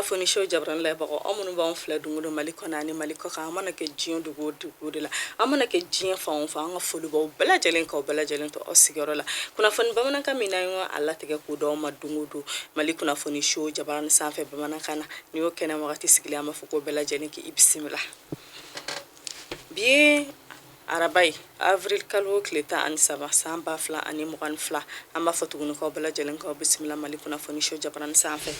kunnafoni show jabran la bago amunu ba on fla dungudo maliko nani maliko ka amana ke jion dugo de la amana ke jion fa on fa nga folu ba bela jelen ka bela jelen to osigoro la kunnafoni ba manaka minayo alla tege ku do ma dungudo maliko kunnafoni show jabran sanfe ba manaka na ni o kena wakati sigili ama fuko bela jelen ki ibsimila bien arabai avril kalo kleta an saba samba fla ani mugan fla amba fotugunu ko bela jelen ko bismillah maliko kunnafoni show jabran sanfe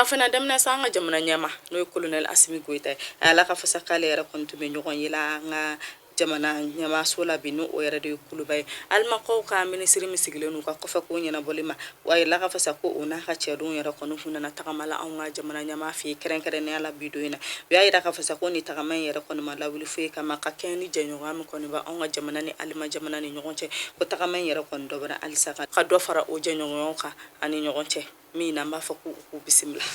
fana demna sanga jamana nyama no colonel Assimi Goita ala ka fasa kale era kontu be nyogon yila nga jamana nyama sola binu o era de kulubay alma ko ka ministry misigile no ka kofa ko nyana bolima way la ka fasa ko ona ka chedun era kono funa na takamala on nga jamana nyama fi keren ne ala bidoina ya ira ka fasa ko ni takaman era kono mala wuli fe kama ka keni janyo am kono ba on nga jamana ni alma jamana ni nyogonche ko takaman era kono do bara alisaka ka do fara o janyo ka ani nyogonche mi na mafa ku bismillah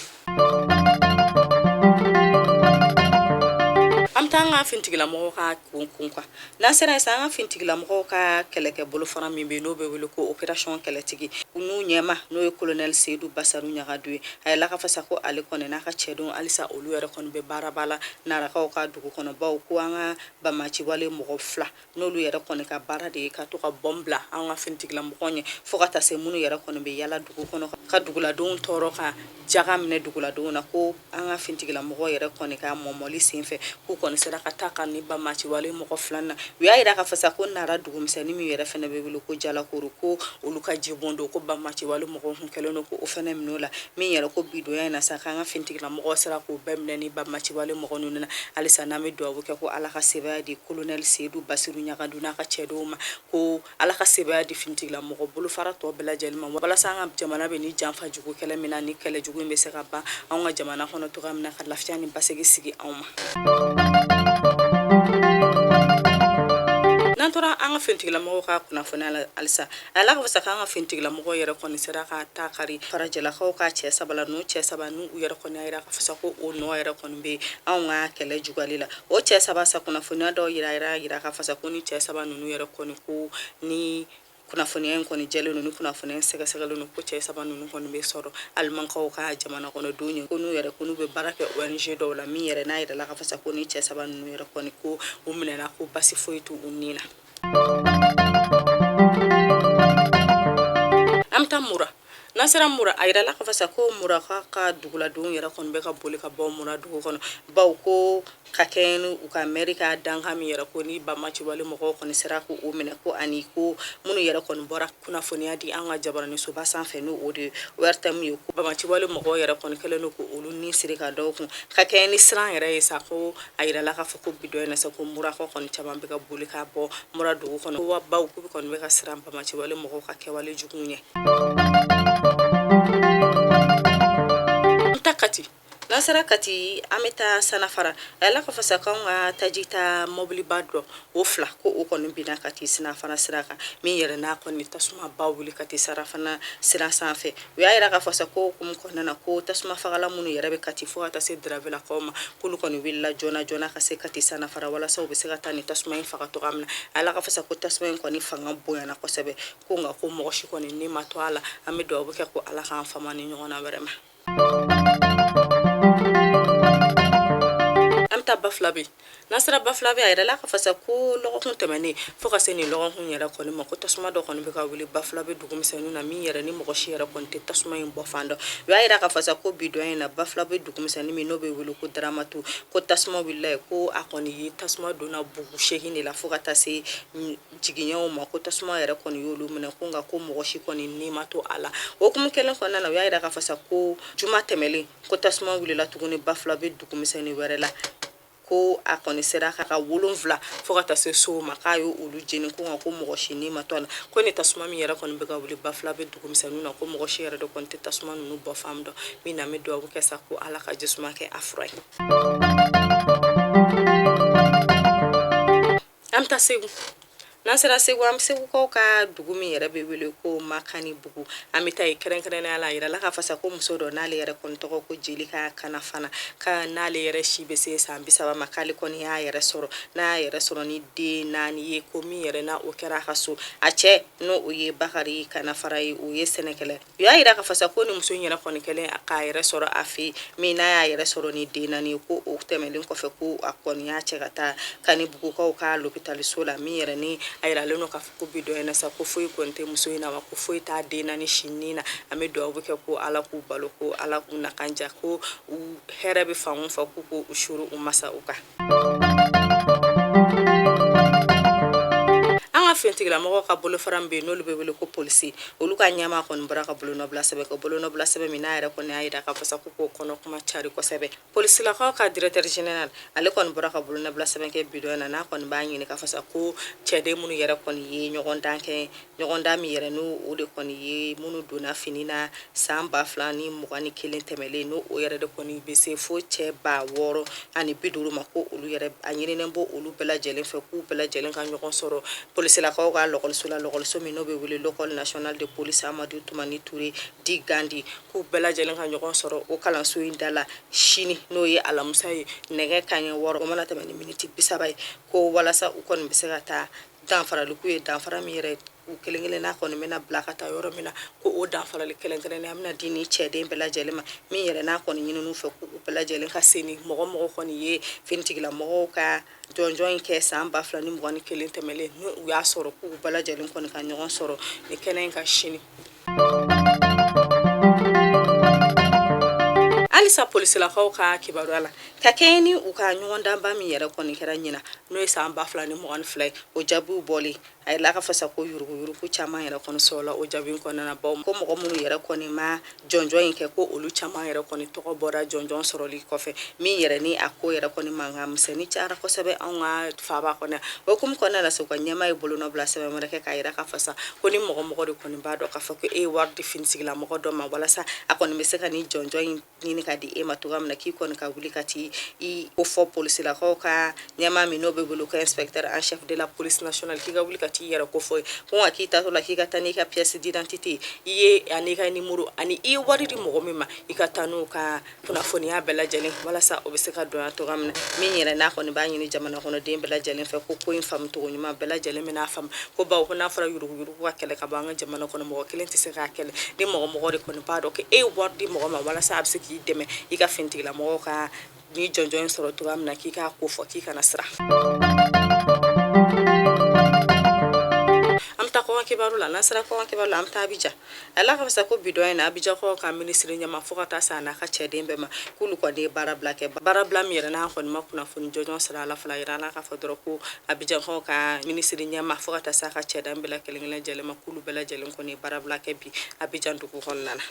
amtanga fintigila mo ka kunkwa na sera sa fintigila mo ka keleke bolo fara mi be no be wele ko operation keletigi unu nyema no colonel Seydou Basaru nyagadue ay la ka fasa ko ale kono na ka chedon alisa olu yere kono be barabala na ra ka dugu kono ba ko anga ba machi wale mo fla no lu yere kono ka barade ka to ka bombla anga fintigila mo konye fokata se munu yere kono be yala dugu kono ka dugula don toro ka jaga mine dugula don na ko anga fintigila mo yere kono ka momoli sinfe ko kono sera ka taka ni ba machi wale mo flana wi ayira ka fasa ko na ra dugu misani mi yere fene be wulu ko jala ko ko olu ka jibondo ko ba machi wale mo ko keleno ko ofene minola mi yere ko bido ya na saka nga fintigila mo sera ko bemne ni ba machi wale mo nuna alisa na mi do ko ala ka seba di colonel Seydou Bassirou nyagaduna ka chedoma ko ala ka seba di fintigila mo bulu fara to bela jelma wala sanga jamana be ni jamfa jugo kele mina ni kele jugo be se ka ba anga jamana kono to gamna ka lafiya ni basegi sigi awma nantora anga fintigila mo ka kuna fona alisa ala ka fasa anga fintigila mo yere ko ni sera ka takari farajela ko ka che sabala no che sabanu yere ko ni ayira ka fasa ko o no yere ko be anga kele jugalila o che sabasa kuna fona do yira ka fasa ko ni che sabanu yere ko ni ko ni kuna foni en koni jelo no kuna foni en sega sega no ko che sabanu no kono be soro alman ko ka jamana kono dunyo kono yere kono be barake ONG do la mi yere na yere la ka fasa ko ni che sabanu no yere koni ko umne na ko basi foitu unina amta mura nasara mura ayra la ka fasa ko mura ka dugula dun yere kon be ka boli ka baw mura dugu kono baw ko ka kenu u ka America dan ha mi yere ko ni ba machi wale mo ko ni sera ko o mine ko ani ko munu yere kon bora kuna foni adi anga jabarani so ba san fe no o de wertam yo ko ba machi wale mo ko yere kon kele no ko olu ni sirika do ko ka keni sran yere isa ko ayra la ka fa ko bido na sa ko mura ko kon chama be ka boli ka bo mura dugu kono wa baw ko kon be ka sran ba machi wale mo ko ka ke wale jugunye mtakati nasara kati ameta sanafara ala ka fasa kan tajita mobile badro ofla ko o kon bina kati sanafara siraka mi yere na kon ni tasuma bawuli kati sarafana sira sanfe wi ayira ka fasa ko kum kon na ko tasuma fagala munu yere be kati fo ata se dravela koma kulu kon willa jona ka se kati sanafara wala so be se kata ni tasuma in faga to gamna ala ka fasa ko tasuma kon ni fanga boya na ko sebe ko nga ko mo shi kon ni matwala amido bo ke ko ala kan famani nyona berema amta baflabi nasara baflabi ayra la ka fasa ko logo kun temani fo ka seni logo kun yera ko ni mako tasuma do kon be ka wuli baflabi dugum senu na mi yera ni mako shira kon te tasuma in bo fando wi ayra ka fasa ko bido ina baflabi dugum senu mi no be wulu ko dramatu ko tasuma billahi ko akoni tasuma do na bugu shehini la fo ka tase jiginyo mako tasuma yera kon yolu mena ko nga ko mako shi kon ni mato ala o kum kelen kon na wi ayra ka fasa ko juma temeli ko tasuma wuli la tuguni baflabi dugum senu werela ko akoni sera ka wolonvla fogata se so makayo ulu jeni ko ngako mo shini matona ko ni tasuma mi yera kon be ga wuli bafla be dugum sanu na ko mo shira do kon te tasuma nu bo famdo mi na me do ko kesa ko ala ka jisma ke afroy amta se n'an sera Segu an bɛ Segukaw ka dugu min yɛrɛ bɛ wele ko Makani Bugu an bɛ taa yen kɛrɛnkɛrɛnnenya la yira la k'a fɔ sa ko muso dɔ n'ale yɛrɛ kɔni tɔgɔ ko Jelika Kana fana ka n'ale yɛrɛ si bɛ se san 30 ma k'ale kɔni y'a yɛrɛ sɔrɔ n'a y'a yɛrɛ sɔrɔ ni den 4 ye ko min yɛrɛ na o kɛra a ka so a cɛ n'o o ye Bakari Kana fara ye o ye sɛnɛkɛla u y'a yira k'a fɔ sa ko ni muso in yɛrɛ kɔni kɛlen k'a yɛrɛ sɔrɔ a fɛ yen min n'a y'a yɛrɛ sɔrɔ ni den 4 ye ko o tɛmɛlen kɔfɛ ko a kɔni y'a cɛ ka taa Kani Bugukaw ka lopitaliso la min yɛrɛ ni a yiralen don k'a fɔ ko bi dɔ in sa ko foyi kɔni tɛ muso in na wa ko foyi t'a den 4 sinni na an bɛ dugawu kɛ ko Ala k'u balo ko Ala k'u nakanja ko u hɛrɛ bɛ fan o fan k'u u suru u masa u kan an ka finitigilamɔgɔw ka bolofara min bɛ yen n'olu bɛ wele ko polisi olu ka ɲɛmaa kɔni bɔra ka bolonɔbila sɛbɛn ka bolonɔbila sɛbɛn min n'a yɛrɛ kɔni y'a yira k'a fɔ sa ko kɔnɔ kuma cari kosɛbɛ polisilakaw ka directeur général ale kɔni bɔra ka bolonɔbila sɛbɛn kɛ bi dɔ in na n'a kɔni b'a ɲini k'a fɔ sa ko cɛden minnu yɛrɛ kɔni ye ɲɔgɔndan kɛ ɲɔgɔndan min yɛrɛ n'o o de kɔni ye minnu donna fini na san 2021 tɛmɛlen n'o o yɛrɛ de kɔni bɛ se fo cɛ 650 ma ko olu yɛrɛ a ɲininen bɔ olu bɛɛ lajɛlen fɛ k'u bɛɛ lajɛlen ka ɲɔgɔn sɔrɔ polisilakaw ka lɔgɔliso la lɔgɔliso min n'o bɛ wele l'école nationale de police Amadou Toumani Touré di Gandi k'u bɛɛ lajɛlen ka ɲɔgɔn sɔrɔ o kalanso in da la sini n'o ye alamisa ye nɛgɛ kanɲɛ 6 o mana tɛmɛ ni miniti 30 ye ko walasa u kɔni bɛ se ka taa danfaraliku ye danfara min yɛrɛ u kelen n'a kɔni bɛna bila ka taa yɔrɔ min na ko o danfarali kelen-kelenna bɛna di ni cɛden bɛɛ lajɛlen ma min yɛrɛ n'a kɔni ɲininu fɛ ko u bɛɛ lajɛlen ka se ni mɔgɔ kɔni ye finitigilamɔgɔw ka jɔnjɔn in kɛ san 2021 tɛmɛlen n'u y'a sɔrɔ k'u bɛɛ lajɛlen kɔni ka ɲɔgɔn sɔrɔ ni kɛnɛ in ka sini halisa polisilakaw ka kibaruya la ka kɛɲɛ ni u ka ɲɔgɔndanba min yɛrɛ kɔni kɛra ɲina n'o ye san 2022 ye o jaabiw bɔlen a ye la ka fasa ko yuruguyurugu caman yɛrɛ kɔni sɔrɔla o jaabi kɔnɔna baw ko mɔgɔ minnu yɛrɛ kɔni ma jɔnjɔn in kɛ ko olu caman yɛrɛ kɔni tɔgɔ bɔra jɔnjɔn sɔrɔli kɔfɛ min yɛrɛ ni a ko yɛrɛ kɔni mankan misɛnnin cayara kosɛbɛ anw ka faaba kɔnɔ o hukumu kɔnɔna la se ka ɲɛmaa ye bolonɔbila sɛbɛn wɛrɛ kɛ k'a yira k'a fasa ko ni mɔgɔ de kɔni b'a dɔn k'a fɔ ko e ye wari di finitigilamɔgɔ dɔ ma walasa a kɔni bɛ se ka ni jɔnjɔn in ɲini ka di e ma cogoya min na k'i kɔni ka wuli ka ti i ko fɔ polisilakaw ka ɲɛmaa min n'o bɛ wele ko inspecteur en chef de la police nationale k'i ka wuli ka t'i yɛrɛ ko fɔ ko nka k'i tatɔ la k'i ka taa n'i ka pièce d'identité i ye ani ka numéro ani i ye wari di mɔgɔ min ma i ka taa n'o ka kunnafoniya bɛɛ lajɛlen walasa o bɛ se ka dɔnya cogoya min na min yɛrɛ n'a kɔni b'a ɲini jamana kɔnɔden bɛɛ lajɛlen fɛ ko in faamu cogo ɲuman bɛɛ lajɛlen bɛ n'a faamu ko bawo ko n'a fɔra yuruguyurugu ka kɛlɛ ka bɔ an ka jamana kɔnɔ mɔgɔ kelen tɛ se k'a kɛlɛ ni mɔgɔ de kɔni b'a dɔn ko e ye wari di mɔgɔ ma walasa a bɛ se k'i dɛmɛ i ka finitigilamɔgɔw ka ni jɔnjɔn in sɔrɔ cogoya min na k'i k'a ko fɔ k'i kana siran an bɛ taa kɔkan kibaru la n'an sera kɔkan kibaru la an bɛ taa Abidjan ala ka fisa ko bi dɔ in na Abidjan kɔ ka minisiri ɲɛma fo ka taa se a n'a ka cɛden bɛɛ ma k'olu kɔni ye baarabila kɛ baarabila min yɛrɛ n'a kɔni ma kunnafoni jɔnjɔn sɔrɔ a la fɔlɔ a yira ala k'a fɔ dɔrɔn ko Abidjan kɔ ka minisiri ɲɛma fo ka taa se a ka cɛden bɛɛ la kelen-kelen lajɛlen ma k'olu bɛɛ lajɛlen kɔni ye baarabila kɛ bi Abidjan dugu kɔnɔna na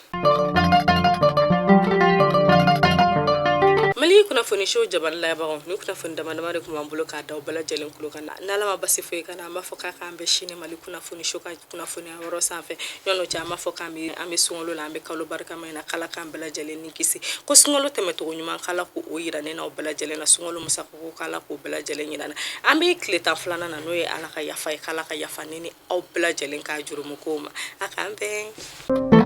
Mali kunnafoni show jabali layabagaw ni kunnafoni dama de kun b'an bolo k'a da u bɛɛ lajɛlen kulo kan n'ala ma basi foyi kana an b'a fɔ k'a k'an bɛ sini Mali kunnafoni show ka kunnafoniya yɔrɔ sanfɛ ɲɔn'o cɛ an b'a fɔ k'an bɛ sunkalo la an bɛ kalo barikama in na k'ala k'an bɛɛ lajɛlen ni kisi ko sunkalo tɛmɛcogo ɲuman k'ala k'o yira ne n'aw bɛɛ lajɛlen na sunkalo musaka ko k'ala k'o bɛɛ lajɛlen yira na an bɛ tile 10 na n'o ye ala ka yafa ye k'ala ka yafa ne ni aw bɛɛ lajɛlen k'a jurumu kow ma a k'an bɛn